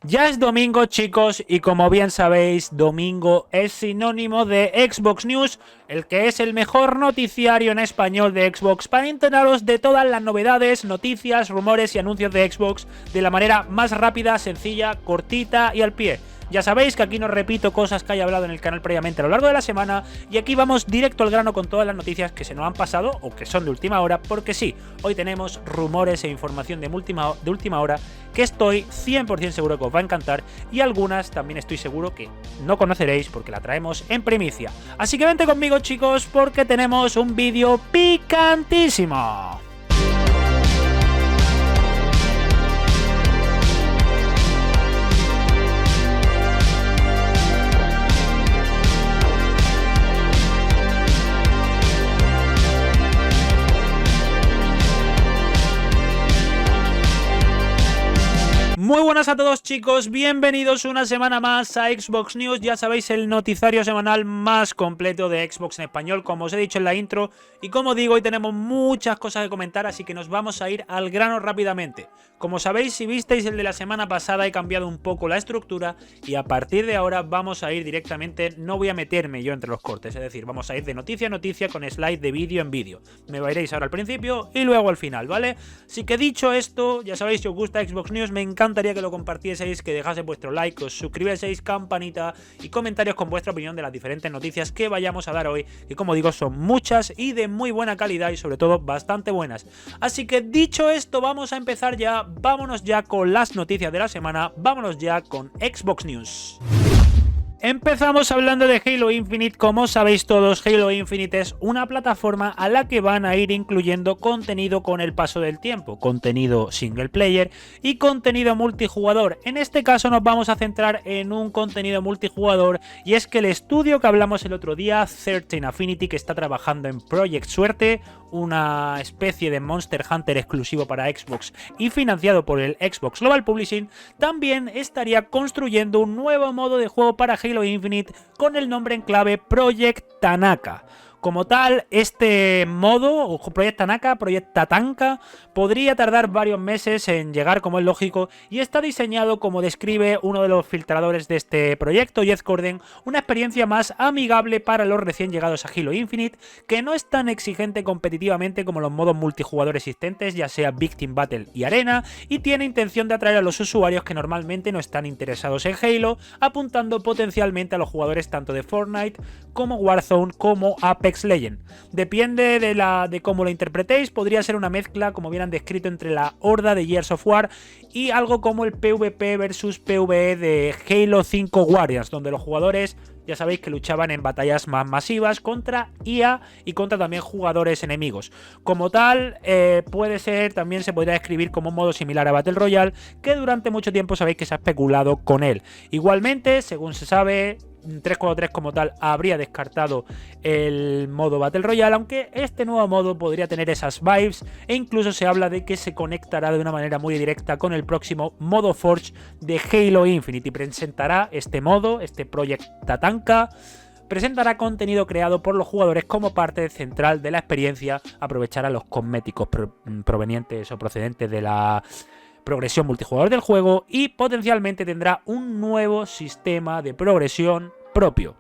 Ya es domingo, chicos, y como bien sabéis, domingo es sinónimo de Xbox News, el que es el mejor noticiario en español de Xbox para enteraros de todas las novedades, noticias, rumores y anuncios de Xbox de la manera más rápida, sencilla, cortita y al pie. Ya sabéis que aquí no repito cosas que haya hablado en el canal previamente a lo largo de la semana y aquí vamos directo al grano con todas las noticias que se nos han pasado o que son de última hora, porque sí, hoy tenemos rumores e información de última hora que estoy 100% seguro que os va a encantar y algunas también estoy seguro que no conoceréis porque la traemos en primicia. Así que vente conmigo, chicos, porque tenemos un vídeo picantísimo. Muy buenas a todos, chicos, bienvenidos una semana más a Xbox News. Ya sabéis, el noticiario semanal más completo de Xbox en español, como os he dicho en la intro. Y como digo, hoy tenemos muchas cosas que comentar, así que nos vamos a ir al grano rápidamente. Como sabéis, si visteis el de la semana pasada, he cambiado un poco la estructura y a partir de ahora vamos a ir directamente, no voy a meterme yo entre los cortes, es decir, vamos a ir de noticia a noticia con slide de vídeo en vídeo. Me veréis ahora al principio y luego al final, ¿vale? Así que dicho esto, ya sabéis, si os gusta Xbox News, me encantaría que lo compartieseis, que dejaseis vuestro like, os suscribieseis, campanita y comentarios con vuestra opinión de las diferentes noticias que vayamos a dar hoy, que como digo son muchas y de muy buena calidad y sobre todo bastante buenas. Así que dicho esto, vamos a empezar ya, vámonos ya con las noticias de la semana, vámonos ya con Xbox News. Empezamos hablando de Halo Infinite. Como sabéis todos, Halo Infinite es una plataforma a la que van a ir incluyendo contenido con el paso del tiempo, contenido single player y contenido multijugador. En este caso nos vamos a centrar en un contenido multijugador y es que el estudio que hablamos el otro día, 13 Affinity, que está trabajando en Project Suerte, una especie de Monster Hunter exclusivo para Xbox y financiado por el Xbox Global Publishing, también estaría construyendo un nuevo modo de juego para Halo Infinite con el nombre en clave Project Tanaka. Como tal, este modo, o Project Tanaka, Project Tatanka, podría tardar varios meses en llegar, como es lógico, y está diseñado, como describe uno de los filtradores de este proyecto, Jeff Corden, una experiencia más amigable para los recién llegados a Halo Infinite, que no es tan exigente competitivamente como los modos multijugador existentes, ya sea Victim Battle y Arena, y tiene intención de atraer a los usuarios que normalmente no están interesados en Halo, apuntando potencialmente a los jugadores tanto de Fortnite como Warzone como Apex Legends. Depende de cómo lo interpretéis, podría ser una mezcla, como bien han descrito, entre la horda de Gears of War y algo como el PvP versus PvE de Halo 5 Guardians, donde los jugadores, ya sabéis, que luchaban en batallas más masivas contra IA y contra también jugadores enemigos. Como tal, puede ser, también se podría describir como un modo similar a Battle Royale, que durante mucho tiempo sabéis que se ha especulado con él. Igualmente, según se sabe, 343 como tal habría descartado el modo Battle Royale, aunque este nuevo modo podría tener esas vibes e incluso se habla de que se conectará de una manera muy directa con el próximo modo Forge de Halo Infinite y presentará este modo, este Project Tatanka. Presentará contenido creado por los jugadores como parte central de la experiencia, aprovechará los cosméticos provenientes o procedentes de la progresión multijugador del juego y potencialmente tendrá un nuevo sistema de progresión propio.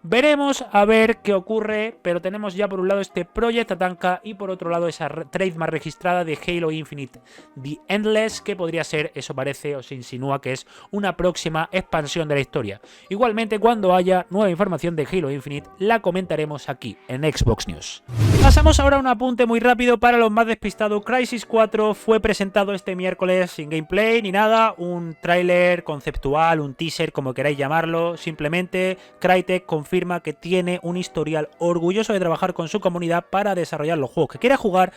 Veremos a ver qué ocurre, pero tenemos ya por un lado este Project Tatanka y por otro lado esa trademark registrada de Halo Infinite The Endless, que podría ser, eso parece o se insinúa que es una próxima expansión de la historia. Igualmente, cuando haya nueva información de Halo Infinite la comentaremos aquí en Xbox News. Pasamos ahora a un apunte muy rápido para los más despistados. Crysis 4 fue presentado este miércoles sin gameplay ni nada, un tráiler conceptual, un teaser, como queráis llamarlo. Simplemente Crytek confirma que tiene un historial orgulloso de trabajar con su comunidad para desarrollar los juegos que quiere jugar.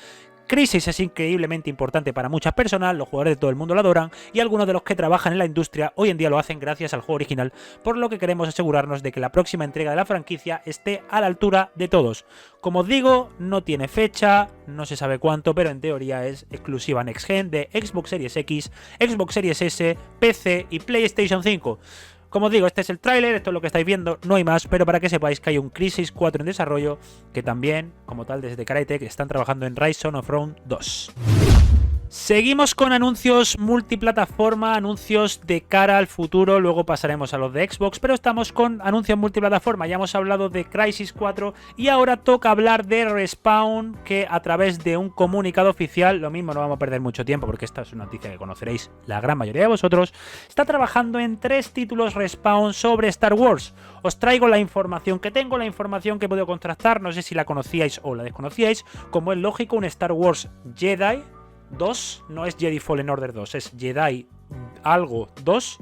Crysis es increíblemente importante para muchas personas, los jugadores de todo el mundo lo adoran y algunos de los que trabajan en la industria hoy en día lo hacen gracias al juego original, por lo que queremos asegurarnos de que la próxima entrega de la franquicia esté a la altura de todos. Como os digo, no tiene fecha, no se sabe cuánto, pero en teoría es exclusiva Next Gen de Xbox Series X, Xbox Series S, PC y PlayStation 5. Como os digo, este es el tráiler, esto es lo que estáis viendo, no hay más, pero para que sepáis que hay un Crysis 4 en desarrollo, que también, como tal, desde Crytek están trabajando en Rise of Rome 2. Seguimos con anuncios multiplataforma, anuncios de cara al futuro, luego pasaremos a los de Xbox, pero estamos con anuncios multiplataforma. Ya hemos hablado de Crysis 4 y ahora toca hablar de Respawn, que a través de un comunicado oficial, lo mismo no vamos a perder mucho tiempo porque esta es una noticia que conoceréis la gran mayoría de vosotros, está trabajando en 3 títulos Respawn sobre Star Wars. Os traigo la información que tengo, la información que he podido contrastar, no sé si la conocíais o la desconocíais, como es lógico, un Star Wars Jedi 2, no es Jedi Fallen Order 2, es Jedi algo 2.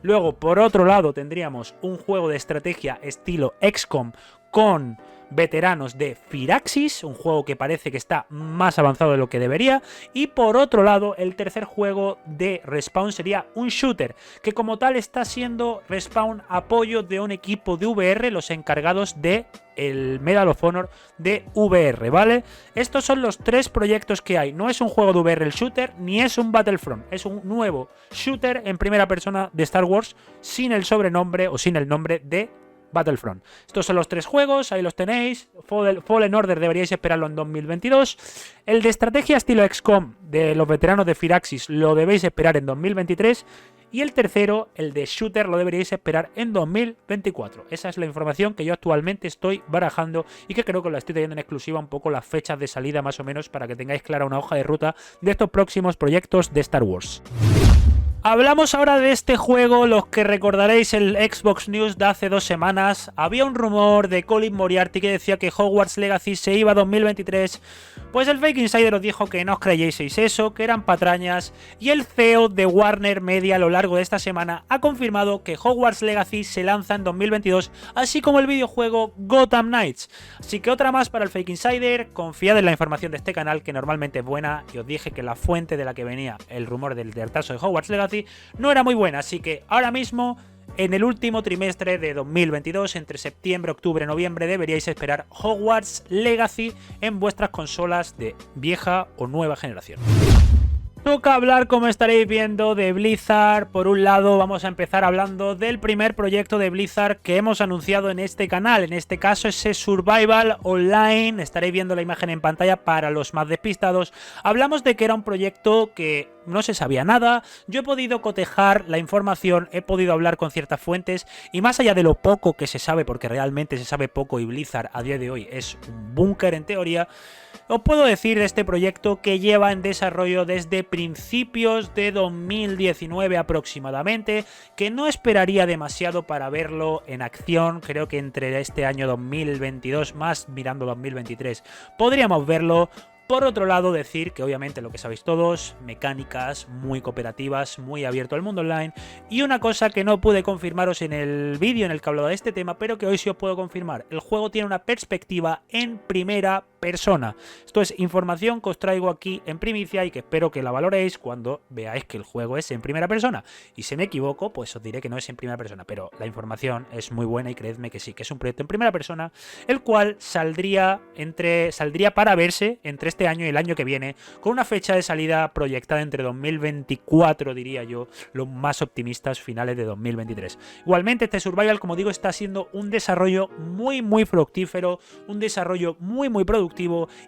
Luego, por otro lado, tendríamos un juego de estrategia estilo XCOM con veteranos de Firaxis, un juego que parece que está más avanzado de lo que debería. Y por otro lado, el tercer juego de Respawn sería un shooter, que como tal está siendo Respawn apoyo de un equipo de VR, los encargados de el Medal of Honor de VR, ¿vale? Estos son los 3 proyectos que hay. No es un juego de VR el shooter, ni es un Battlefront. Es un nuevo shooter en primera persona de Star Wars sin el sobrenombre o sin el nombre de Battlefront. Estos son los 3 juegos, ahí los tenéis. Fallen Order deberíais esperarlo en 2022. El de estrategia estilo XCOM de los veteranos de Firaxis lo debéis esperar en 2023. Y el tercero, el de Shooter, lo deberíais esperar en 2024. Esa es la información que yo actualmente estoy barajando y que creo que la estoy teniendo en exclusiva un poco las fechas de salida más o menos para que tengáis clara una hoja de ruta de estos próximos proyectos de Star Wars. Hablamos ahora de este juego, los que recordaréis el Xbox News de hace 2 semanas. Había un rumor de Colin Moriarty que decía que Hogwarts Legacy se iba a 2023. Pues el Fake Insider os dijo que no os creyeseis eso, que eran patrañas. Y el CEO de Warner Media a lo largo de esta semana ha confirmado que Hogwarts Legacy se lanza en 2022, así como el videojuego Gotham Knights. Así que otra más para el Fake Insider. Confiad en la información de este canal, que normalmente es buena. Y os dije que la fuente de la que venía el rumor del retraso de Hogwarts Legacy no era muy buena, así que ahora mismo en el último trimestre de 2022, entre septiembre, octubre, noviembre, deberíais esperar Hogwarts Legacy en vuestras consolas de vieja o nueva generación. Toca hablar, como estaréis viendo, de Blizzard. Por un lado, vamos a empezar hablando del primer proyecto de Blizzard que hemos anunciado en este canal. En este caso, ese Survival Online. Estaréis viendo la imagen en pantalla para los más despistados. Hablamos de que era un proyecto que no se sabía nada. Yo he podido cotejar la información, he podido hablar con ciertas fuentes y más allá de lo poco que se sabe, porque realmente se sabe poco y Blizzard a día de hoy es un búnker en teoría, os puedo decir de este proyecto que lleva en desarrollo desde principios de 2019 aproximadamente, que no esperaría demasiado para verlo en acción. Creo que entre este año 2022 más mirando 2023 podríamos verlo. Por otro lado, decir que obviamente lo que sabéis todos, mecánicas muy cooperativas, muy abierto al mundo online, y una cosa que no pude confirmaros en el vídeo en el que hablaba de este tema, pero que hoy sí os puedo confirmar: el juego tiene una perspectiva en primera persona. Esto es información que os traigo aquí en primicia y que espero que la valoréis cuando veáis que el juego es en primera persona. Y si me equivoco, pues os diré que no es en primera persona, pero la información es muy buena y creedme que sí, que es un proyecto en primera persona, el cual saldría para verse entre este año y el año que viene, con una fecha de salida proyectada entre 2024, diría yo, los más optimistas, finales de 2023. Igualmente, este Survival, como digo, está siendo un desarrollo muy fructífero, un desarrollo muy productivo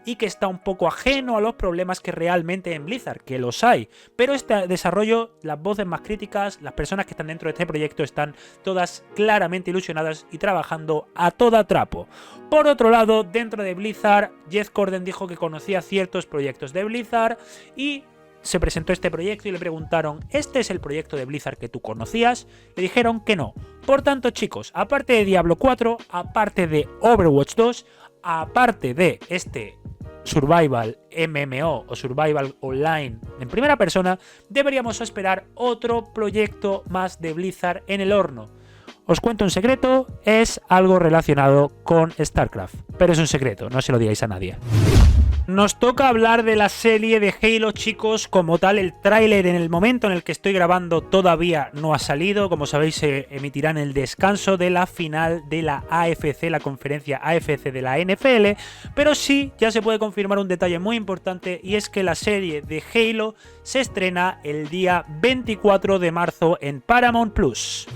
y que está un poco ajeno a los problemas que realmente en Blizzard, que los hay, pero este desarrollo, las voces más críticas, las personas que están dentro de este proyecto están todas claramente ilusionadas y trabajando a toda trapo. Por otro lado, dentro de Blizzard, Jeff Gordon dijo que conocía ciertos proyectos de Blizzard y se presentó este proyecto y le preguntaron: ¿este es el proyecto de Blizzard que tú conocías? Le dijeron que no. Por tanto, chicos, aparte de Diablo 4, aparte de Overwatch 2, aparte de este Survival MMO o Survival Online en primera persona, deberíamos esperar otro proyecto más de Blizzard en el horno. Os cuento un secreto, es algo relacionado con StarCraft, pero es un secreto, no se lo digáis a nadie. Nos toca hablar de la serie de Halo, chicos. Como tal, el tráiler en el momento en el que estoy grabando todavía no ha salido. Como sabéis, se emitirá en el descanso de la final de la AFC, la conferencia AFC de la NFL. Pero sí, ya se puede confirmar un detalle muy importante, y es que la serie de Halo se estrena el día 24 de marzo en Paramount Plus.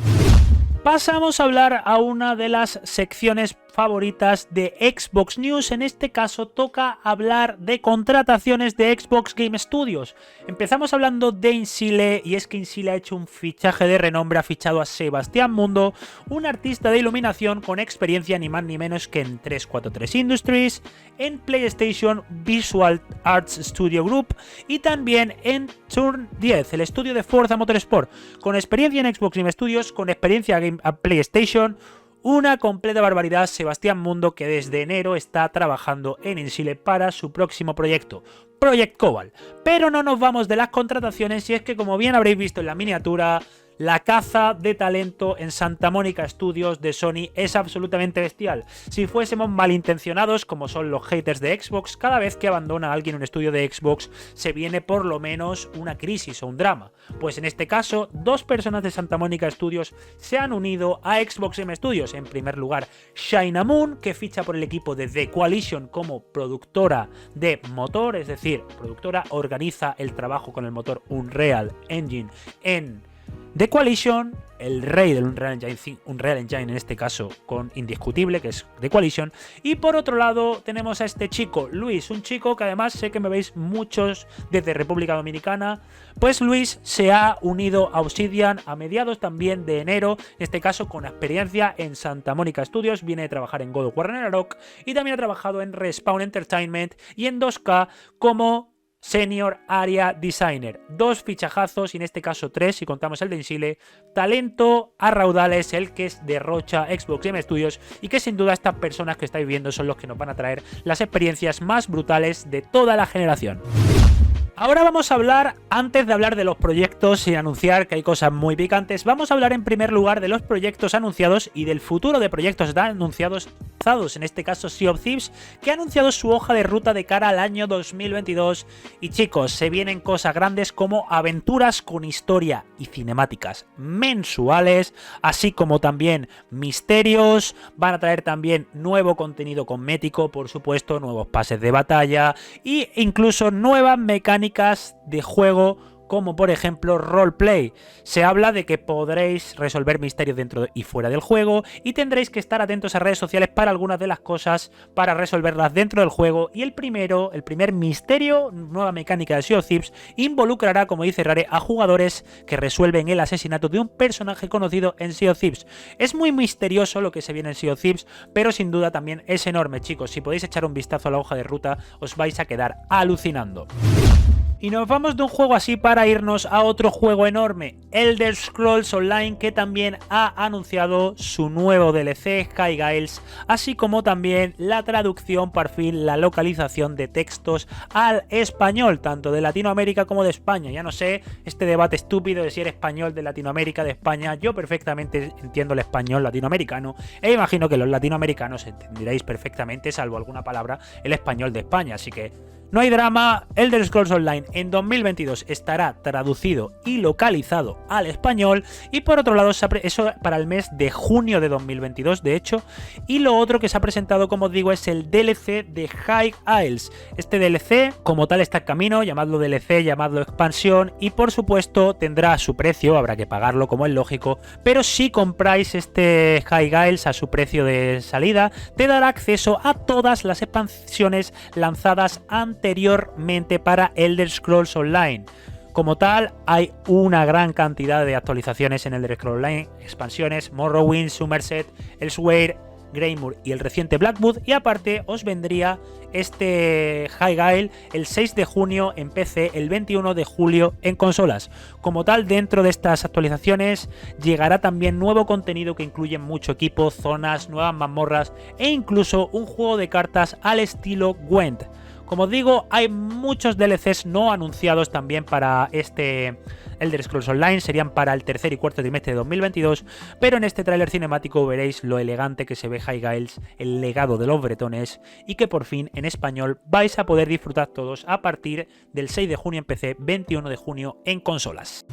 Pasamos a hablar a una de las secciones favoritas de Xbox News. En este caso toca hablar de contrataciones de Xbox Game Studios. Empezamos hablando de Insile, y es que Insile ha hecho un fichaje de renombre, ha fichado a Sebastián Mundo, un artista de iluminación con experiencia ni más ni menos que en 343 Industries, en PlayStation Visual Arts Studio Group y también en Turn 10, el estudio de Forza Motorsport, con experiencia en Xbox Game Studios, con experiencia en PlayStation. Una completa barbaridad. Sebastián Mundo, que desde enero está trabajando en Insile para su próximo proyecto, Project Cobalt. Pero no nos vamos de las contrataciones, y es que, como bien habréis visto en la miniatura, la caza de talento en Santa Mónica Studios de Sony es absolutamente bestial. Si fuésemos malintencionados, como son los haters de Xbox, cada vez que abandona a alguien un estudio de Xbox se viene por lo menos una crisis o un drama. Pues en este caso, dos personas de Santa Mónica Studios se han unido a Xbox Game Studios. En primer lugar, Shaina Moon, que ficha por el equipo de The Coalition como productora de motor, es decir, productora, organiza el trabajo con el motor Unreal Engine en The Coalition, el rey del Unreal Engine en este caso, con indiscutible, que es The Coalition. Y por otro lado tenemos a este chico, Luis, un chico que además sé que me veis muchos desde República Dominicana. Pues Luis se ha unido a Obsidian a mediados también de enero, en este caso con experiencia en Santa Mónica Studios, viene de trabajar en God of War Ragnarok y también ha trabajado en Respawn Entertainment y en 2K como Senior Area Designer. Dos fichajazos, y en este caso tres si contamos el de Insile. Talento a raudales el que derrocha Xbox Game Studios, y que sin duda estas personas que estáis viendo son los que nos van a traer las experiencias más brutales de toda la generación. Ahora vamos a hablar, antes de hablar de los proyectos, sin anunciar que hay cosas muy picantes, vamos a hablar en primer lugar de los proyectos anunciados y del futuro de proyectos anunciados, en este caso Sea of Thieves, que ha anunciado su hoja de ruta de cara al año 2022. Y chicos, se vienen cosas grandes como aventuras con historia y cinemáticas mensuales, así como también misterios. Van a traer también nuevo contenido cosmético, por supuesto, nuevos pases de batalla e incluso nuevas mecánicas de juego, como por ejemplo roleplay. Se habla de que podréis resolver misterios dentro y fuera del juego, y tendréis que estar atentos a redes sociales para algunas de las cosas para resolverlas dentro del juego. Y el primer misterio, nueva mecánica de Sea of Thieves, involucrará, como dice Rare, a jugadores que resuelven el asesinato de un personaje conocido en Sea of Thieves. Es muy misterioso lo que se viene en Sea of Thieves, pero sin duda también es enorme, chicos. Si podéis echar un vistazo a la hoja de ruta, os vais a quedar alucinando. Y nos vamos de un juego así para irnos a otro juego enorme, Elder Scrolls Online, que también ha anunciado su nuevo DLC, Skyguiles, así como también la traducción, por fin la localización de textos al español, tanto de Latinoamérica como de España. Ya no sé, este debate estúpido de si eres español de Latinoamérica, de España. Yo perfectamente entiendo el español latinoamericano, e imagino que los latinoamericanos entenderéis perfectamente, salvo alguna palabra, el español de España, así que no hay drama. Elder Scrolls Online en 2022 estará traducido y localizado al español, y por otro lado eso para el mes de junio de 2022 de hecho. Y lo otro que se ha presentado, como os digo, es el DLC de High Isles. Este DLC como tal está en camino, llamadlo DLC, llamadlo expansión, y por supuesto tendrá su precio, habrá que pagarlo como es lógico, pero si compráis este High Isles a su precio de salida, te dará acceso a todas las expansiones lanzadas anteriormente para Elder Scrolls Online. Como tal, hay una gran cantidad de actualizaciones en Elder Scrolls Online, expansiones, Morrowind, Somerset, Elsewhere, Greymoor y el reciente Blackwood, y aparte os vendría este Skyguiles el 6 de junio en PC, el 21 de julio en consolas. Como tal, dentro de estas actualizaciones llegará también nuevo contenido que incluye mucho equipo, zonas, nuevas mazmorras e incluso un juego de cartas al estilo Gwent. Como os digo, hay muchos DLCs no anunciados también para este Elder Scrolls Online, serían para el tercer y cuarto trimestre de 2022, pero en este tráiler cinemático veréis lo elegante que se ve Skyguiles, el legado de los bretones, y que por fin en español vais a poder disfrutar todos a partir del 6 de junio en PC, 21 de junio en consolas.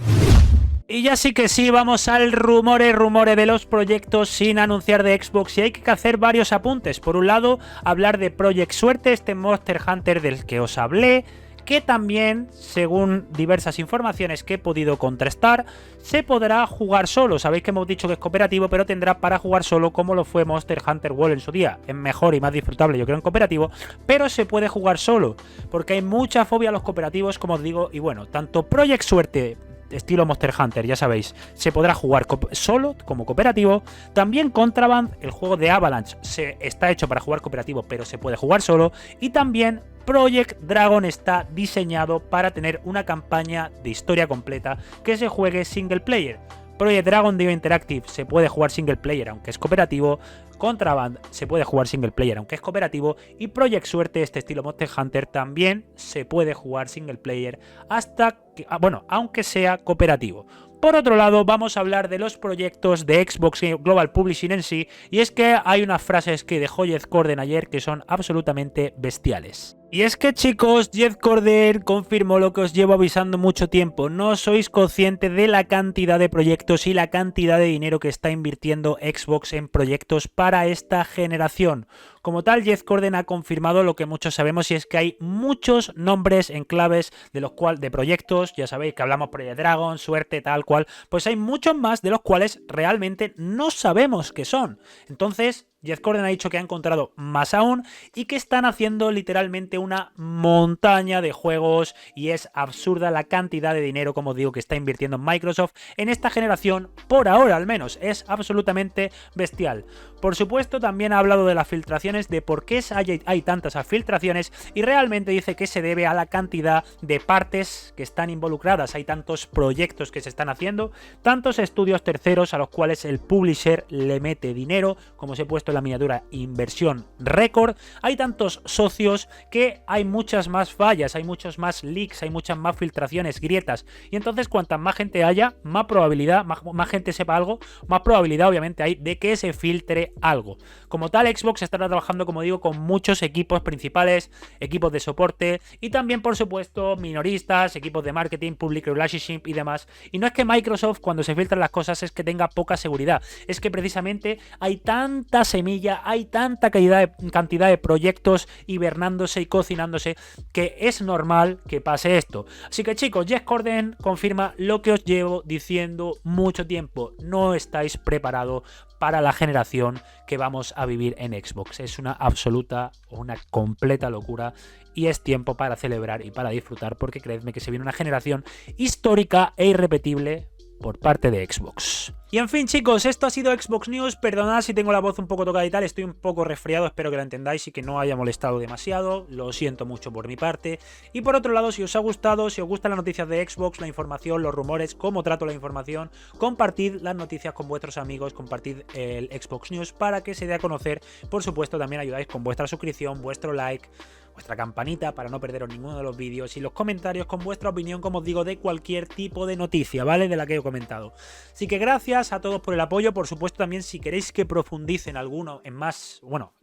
Y ya sí que sí, vamos al rumore de los proyectos sin anunciar de Xbox, y hay que hacer varios apuntes. Por un lado, hablar de Project Suerte, este Monster Hunter del que os hablé, que también, según diversas informaciones que he podido contrastar, se podrá jugar solo. Sabéis que hemos dicho que es cooperativo, pero tendrá para jugar solo como lo fue Monster Hunter World en su día. Es mejor y más disfrutable, yo creo, en cooperativo, pero se puede jugar solo, porque hay mucha fobia a los cooperativos, como os digo, y bueno, tanto Project Suerte estilo Monster Hunter, ya sabéis, se podrá jugar solo como cooperativo. También Contraband, el juego de Avalanche, está hecho para jugar cooperativo, pero se puede jugar solo. Y también Project Dragon está diseñado para tener una campaña de historia completa que se juegue single player. Project Dragon de IO Interactive se puede jugar single player aunque es cooperativo. Contraband se puede jugar single player aunque es cooperativo. Y Project Suerte, este estilo Monster Hunter, también se puede jugar single player hasta que, aunque sea cooperativo. Por otro lado, vamos a hablar de los proyectos de Xbox Global Publishing en sí, y es que hay unas frases que dejó Jeff Corden ayer que son absolutamente bestiales. Y es que, chicos, Jeff Corden confirmó lo que os llevo avisando mucho tiempo. No sois conscientes de la cantidad de proyectos y la cantidad de dinero que está invirtiendo Xbox en proyectos para esta generación. Como tal, Jeff Corden ha confirmado lo que muchos sabemos, y es que hay muchos nombres en claves de proyectos. Ya sabéis que hablamos Project Dragon, Suerte, tal cual. Pues hay muchos más de los cuales realmente no sabemos qué son. Entonces, Jeff Corden ha dicho que ha encontrado más aún y que están haciendo literalmente una montaña de juegos, y es absurda la cantidad de dinero, como os digo, que está invirtiendo Microsoft en esta generación, por ahora al menos. Es absolutamente bestial. Por supuesto, también ha hablado de las filtraciones, de por qué hay tantas filtraciones, y realmente dice que se debe a la cantidad de partes que están involucradas. Hay tantos proyectos que se están haciendo, tantos estudios terceros a los cuales el publisher le mete dinero, como os he puesto en la miniatura, inversión récord. Hay tantos socios que hay muchas más fallas, hay muchos más leaks, hay muchas más filtraciones, grietas, y entonces cuanta más gente haya, más probabilidad, más gente sepa algo, más probabilidad obviamente hay de que se filtre algo. Como tal, Xbox estará trabajando, como digo, con muchos equipos principales, equipos de soporte y también, por supuesto, minoristas, equipos de marketing, public relationship y demás. Y no es que Microsoft, cuando se filtran las cosas, es que tenga poca seguridad, es que precisamente hay tanta semilla, hay tanta cantidad de proyectos hibernándose y cocinándose, que es normal que pase esto. Así que, chicos, Jeff Corden confirma lo que os llevo diciendo mucho tiempo: no estáis preparados para la generación que vamos a vivir en Xbox. Es una absoluta o una completa locura, y es tiempo para celebrar y para disfrutar, porque creedme que se viene una generación histórica e irrepetible por parte de Xbox. Y en fin, chicos, esto ha sido Xbox News. Perdonad si tengo la voz un poco tocada y tal, estoy un poco resfriado, espero que lo entendáis y que no haya molestado demasiado, lo siento mucho por mi parte. Y por otro lado, si os ha gustado, si os gustan las noticias de Xbox, la información, los rumores, cómo trato la información, compartid las noticias con vuestros amigos, compartid el Xbox News para que se dé a conocer. Por supuesto, también ayudáis con vuestra suscripción, vuestro like, vuestra campanita para no perderos ninguno de los vídeos, y los comentarios con vuestra opinión, como os digo, de cualquier tipo de noticia, ¿vale? De la que he comentado. Así que gracias a todos por el apoyo. Por supuesto, también si queréis que profundice en alguno,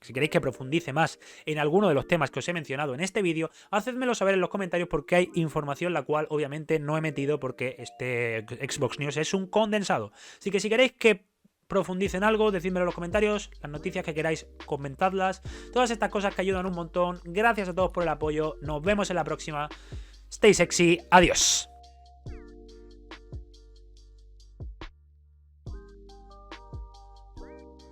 si queréis que profundice más en alguno de los temas que os he mencionado en este vídeo, hacedmelo saber en los comentarios, porque hay información la cual obviamente no he metido, porque este Xbox News es un condensado. Así que si queréis que profundice en algo, decídmelo en los comentarios, las noticias que queráis, comentadlas, todas estas cosas que ayudan un montón. Gracias a todos por el apoyo, nos vemos en la próxima. Stay sexy, adiós.